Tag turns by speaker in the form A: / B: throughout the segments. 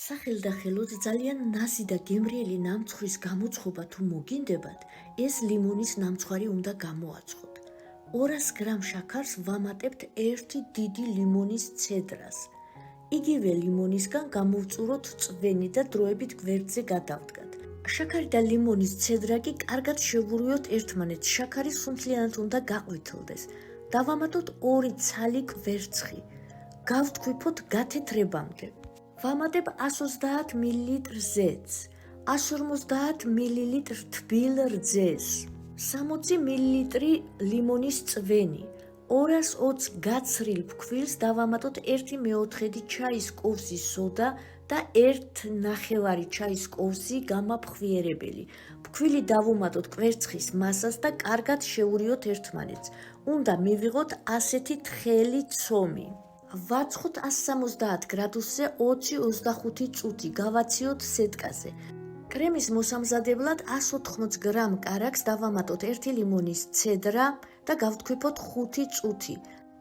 A: სახელდახელოდ ძალიან ნაზი და გემრიელი ნამცხვრის გამოცხობა თუ მოგინდებათ, ეს ლიმონის ნამცხვარი უნდა გამოაცხოთ. 200 გრამ შაქარს ვამატებთ 1 დიდი ლიმონის ცედრას. იგივე ლიმონისგან გამოვწუროთ წვენი და დროებით გვერდზე გადავდგათ. შაქარი და ლიმონის ცედრა კი კარგად შევურვიოთ ერთმანეთს, შაქარი სუნთლიანად უნდა გაყვითლდეს. დავამატოთ 2 ცალი კვერცხი. გავთქვიფოთ გათეთრებამდე. ვამატებ 130 მლ ზეთს, 150 მლ თბილ რძეს, 60 მლ ლიმონის წვენი, 220 გაცრილ ფქვილს დავამატოთ 1/4 ჩაის კოვზი სოდა და 1/9 ჩაის კოვზი გამაფხვიერებელი. ფქვილი დავუმატოთ კვერცხის მასას და კარგად შევურიოთ ერთმანეთს. უნდა მივიღოთ ასეთი თხელი ცომი. ვაცხოთ 170 გრადუსზე 20-25 წუთი, გავაციოთ სეტკაზე. კრემის მოსამზადებლად 180 გრამ კარაქს დავამატოთ 1 ლიმონის ცედრა და გავთქვიფოთ 5 წუთი.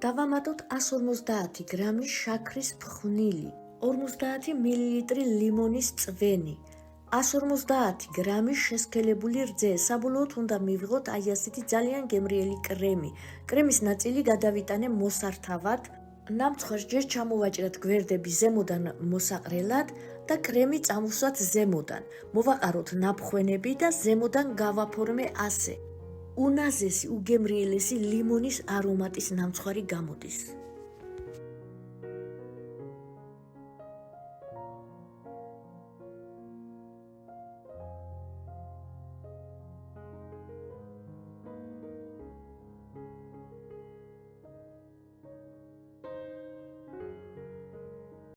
A: დავამატოთ 150 გრამი შაქრის ფხვნილი, 50 მლ ლიმონის წვენი, 150 გრამი შესქელებული რძე. საბოლოოდ უნდა მივიღოთ აი ასეთი ძალიან გემრიელი კრემი. კრემის ნაწილი გადავიტანე მოსართავად. ნამცხვარს ჯერ ჩამოვაჭრათ გვერდები ზემოდან მოსაყრელად და კრემი წამოვსვათ ზემოდან. მოვაყაროთ ნაფხვენები და ზემოდან გავაფორმე ასე. უნაზესი, უგემრიელესი ლიმონის არომატის ნამცხვარი გამოდის.